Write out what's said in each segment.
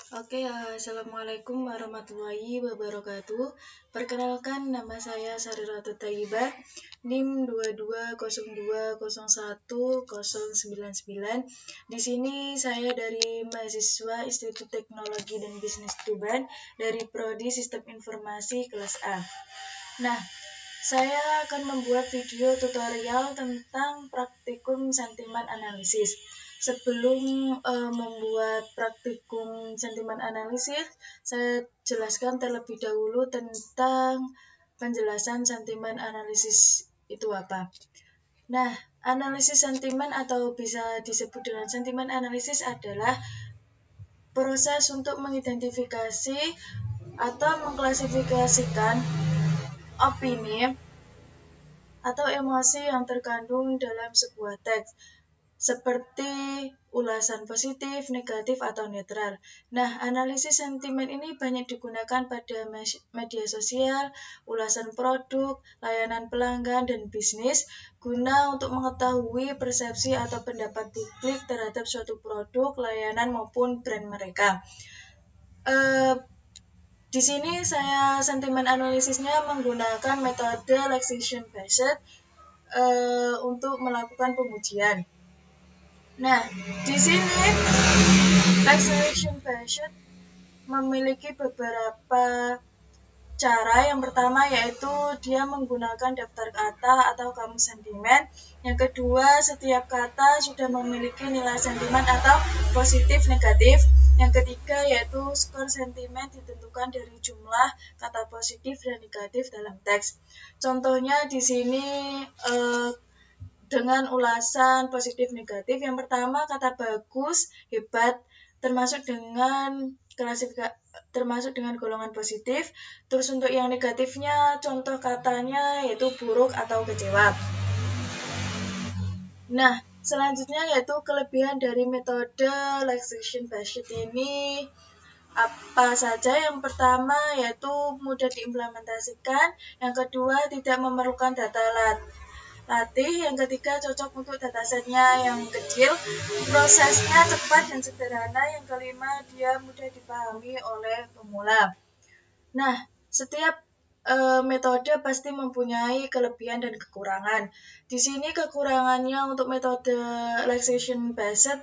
Oke, Assalamualaikum warahmatullahi wabarakatuh. Perkenalkan, nama saya Sari Ratu Thayyibah, NIM 2202010099. Di sini saya dari mahasiswa Institut Teknologi dan Bisnis Tuban dari Prodi Sistem Informasi kelas A. Nah, saya akan membuat video tutorial tentang praktikum sentimen analisis. Sebelum membuat praktikum sentimen analisis, saya jelaskan terlebih dahulu tentang penjelasan sentimen analisis itu apa. Nah, analisis sentimen atau bisa disebut dengan sentimen analisis adalah proses untuk mengidentifikasi atau mengklasifikasikan opini atau emosi yang terkandung dalam sebuah teks, seperti ulasan positif, negatif, atau netral. Nah, analisis sentimen ini banyak digunakan pada media sosial, ulasan produk, layanan pelanggan, dan bisnis, guna untuk mengetahui persepsi atau pendapat publik terhadap suatu produk, layanan, maupun brand mereka. Di sini saya sentimen analisisnya menggunakan metode Lexation Based untuk melakukan pengujian. Nah, di sini Lexation Based memiliki beberapa cara. Yang pertama yaitu dia menggunakan daftar kata atau kamus sentimen. Yang kedua, setiap kata sudah memiliki nilai sentimen atau positif negatif. Yang ketiga yaitu skor sentimen ditentukan dari jumlah kata positif dan negatif dalam teks. Contohnya di sini dengan ulasan positif negatif. Yang pertama, kata bagus, hebat, termasuk dengan golongan positif. Terus untuk yang negatifnya, contoh katanya yaitu buruk atau kecewa. Nah, selanjutnya yaitu kelebihan dari metode Lexation Based ini apa saja. Yang pertama yaitu mudah diimplementasikan. Yang kedua, tidak memerlukan data latih. Yang ketiga, cocok untuk datasetnya yang kecil. Prosesnya cepat dan sederhana. Yang kelima, dia mudah dipahami oleh pemula. Nah, setiap metode pasti mempunyai kelebihan dan kekurangan. Di sini kekurangannya untuk metode Lexation Based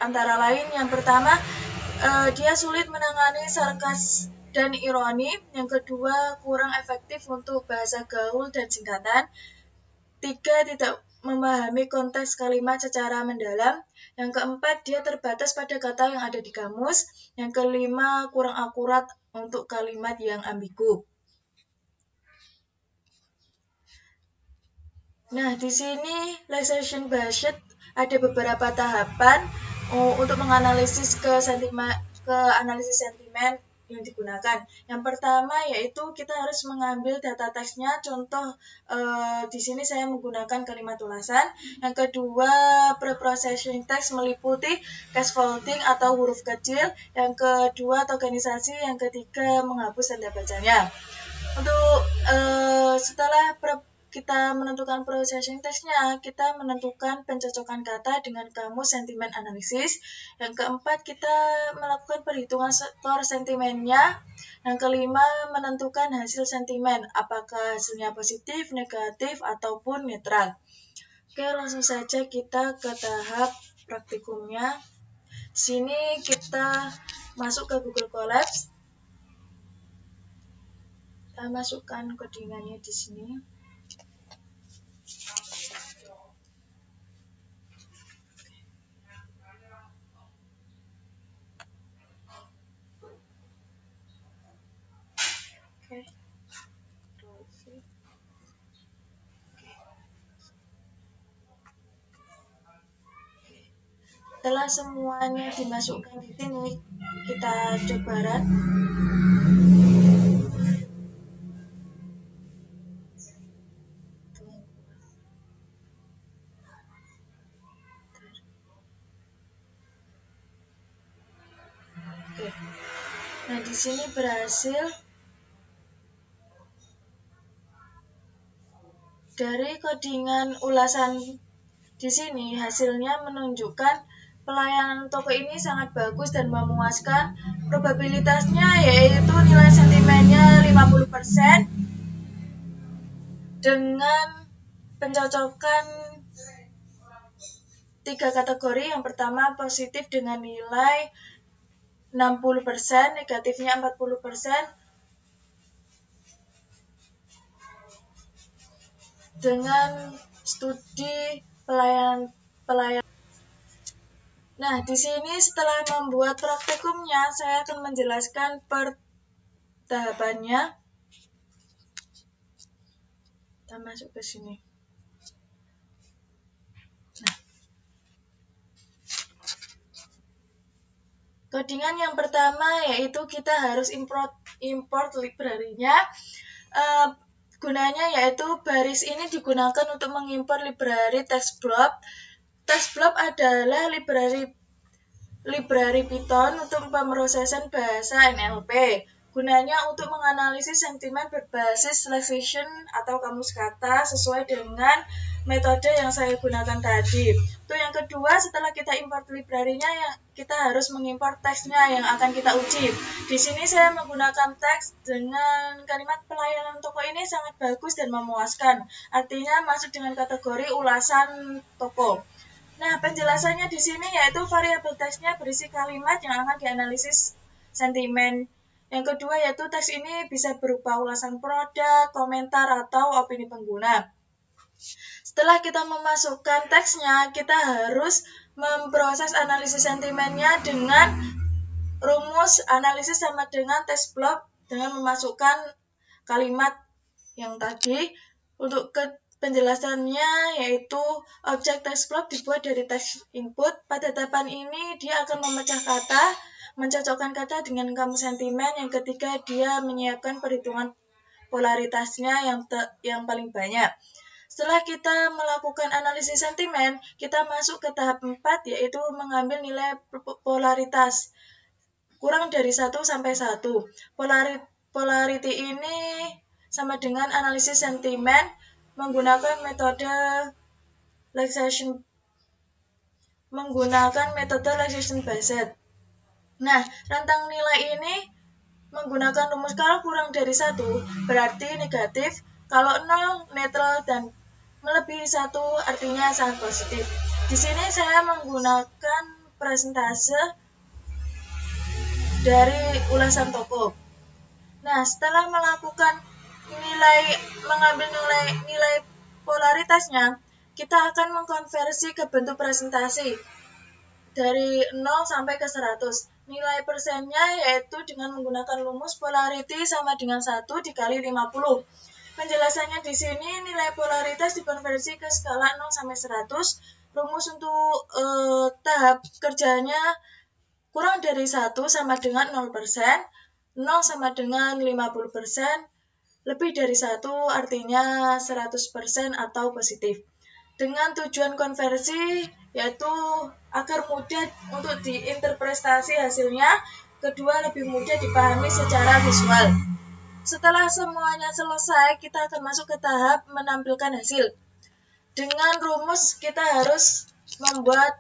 antara lain, yang pertama, dia sulit menangani sarkas dan ironi. Yang kedua, kurang efektif untuk bahasa gaul dan singkatan. Tiga, tidak memahami konteks kalimat secara mendalam. Yang keempat, dia terbatas pada kata yang ada di kamus. Yang kelima, kurang akurat untuk kalimat yang ambigu. Nah, di sini Lexation Based ada beberapa tahapan untuk menganalisis analisis sentimen yang digunakan. Yang pertama yaitu kita harus mengambil data teksnya. Contoh di sini saya menggunakan kalimat ulasan. Yang kedua, preprocessing teks meliputi scaffolding atau huruf kecil. Yang kedua, tokenisasi. Yang ketiga, menghapus tanda bacanya. Untuk setelah kita menentukan processing teksnya, kita menentukan pencocokan kata dengan kamus sentimen analisis. Yang keempat, kita melakukan perhitungan skor sentimennya. Yang kelima, menentukan hasil sentimen, apakah hasilnya positif, negatif, ataupun netral. Oke, langsung saja kita ke tahap praktikumnya. Sini kita masuk ke Google Colabs. Kita masukkan codingannya di sini. Oke. Setelah semuanya dimasukkan di sini, kita coba run. Oke. Nah, di sini berhasil. Dari codingan ulasan di sini hasilnya menunjukkan pelayanan toko ini sangat bagus dan memuaskan. Probabilitasnya yaitu nilai sentimennya 50% dengan pencocokan 3 kategori. Yang pertama positif dengan nilai 60%, negatifnya 40%, dengan studi pelayanan. Nah, di sini setelah membuat praktikumnya, saya akan menjelaskan per tahapannya. Kita masuk ke sini. Nah, codingan yang pertama yaitu kita harus import library-nya. Gunanya yaitu baris ini digunakan untuk mengimpor library TextBlob. TextBlob adalah library Python untuk pemrosesan bahasa NLP. Gunanya untuk menganalisis sentimen berbasis Lexion atau kamus kata sesuai dengan metode yang saya gunakan tadi. Itu yang kedua, setelah kita import library-nya, kita harus mengimport teksnya yang akan kita uji. Di sini saya menggunakan teks dengan kalimat pelayanan toko ini sangat bagus dan memuaskan. Artinya masuk dengan kategori ulasan toko. Nah, penjelasannya di sini yaitu variabel teksnya berisi kalimat yang akan dianalisis sentimen. Yang kedua yaitu teks ini bisa berupa ulasan produk, komentar, atau opini pengguna. Setelah kita memasukkan teksnya, kita harus memproses analisis sentimennya dengan rumus analisis sama dengan TextBlob dengan memasukkan kalimat yang tadi. Untuk penjelasannya yaitu objek TextBlob dibuat dari teks input. Pada tahapan ini dia akan memecah kata, mencocokkan kata dengan kamus sentimen. Yang ketiga dia menyiapkan perhitungan polaritasnya yang paling banyak. Setelah kita melakukan analisis sentimen, kita masuk ke tahap 4 yaitu mengambil nilai polaritas kurang dari 1 sampai 1. Polarity ini sama dengan analisis sentimen menggunakan metode Lexion based. Nah, rentang nilai ini menggunakan rumus kalau kurang dari 1 berarti negatif, kalau 0 netral, dan melebihi 1 artinya sangat positif. Di sini saya menggunakan persentase dari ulasan toko. Nah, setelah mengambil nilai polaritasnya, kita akan mengkonversi ke bentuk presentasi dari 0 sampai ke 100. Nilai persennya yaitu dengan menggunakan rumus polarity sama dengan 1 dikali 50. Penjelasannya di sini nilai polaritas dikonversi ke skala 0 sampai 100. Rumus untuk tahap kerjanya kurang dari 1 sama dengan 0%, 0 sama dengan 50%, lebih dari 1 artinya 100% atau positif. Dengan tujuan konversi yaitu agar mudah untuk diinterpretasi hasilnya, kedua lebih mudah dipahami secara visual. Setelah semuanya selesai, kita akan masuk ke tahap menampilkan hasil. Dengan rumus kita harus membuat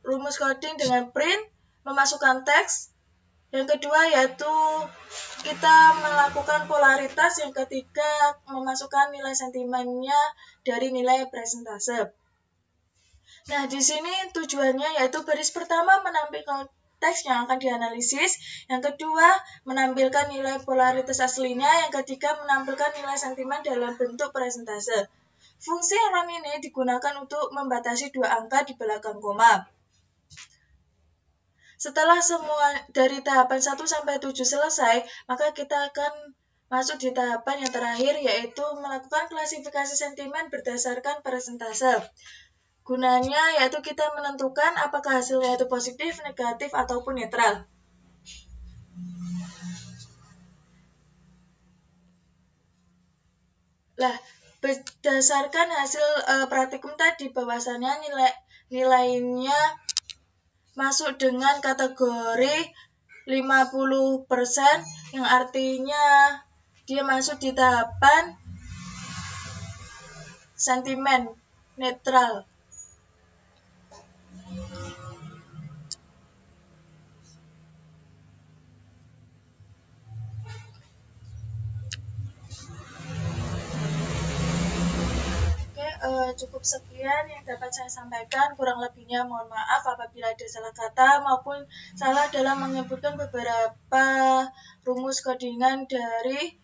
rumus coding dengan print, memasukkan teks. Yang kedua yaitu kita melakukan polaritas. Yang ketiga memasukkan nilai sentimennya dari nilai presentase. Nah, di sini tujuannya yaitu baris pertama menampilkan teks yang akan dianalisis, yang kedua menampilkan nilai polaritas aslinya, yang ketiga menampilkan nilai sentimen dalam bentuk presentase. Fungsi run ini digunakan untuk membatasi 2 angka di belakang koma. Setelah semua dari tahapan 1 sampai 7 selesai, maka kita akan masuk di tahapan yang terakhir yaitu melakukan klasifikasi sentimen berdasarkan presentase. Gunanya yaitu kita menentukan apakah hasilnya itu positif, negatif, ataupun netral. Lah, berdasarkan hasil praktikum tadi bahwasannya nilainya masuk dengan kategori 50%, yang artinya dia masuk di tahapan sentimen netral. cukup sekian yang dapat saya sampaikan. Kurang lebihnya mohon maaf apabila ada salah kata maupun salah dalam menyebutkan beberapa rumus codingan dari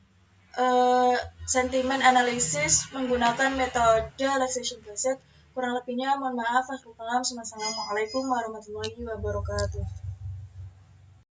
sentimen analisis menggunakan metode Relaxation Based. Kurang lebihnya mohon maaf. Assalamualaikum warahmatullahi wabarakatuh.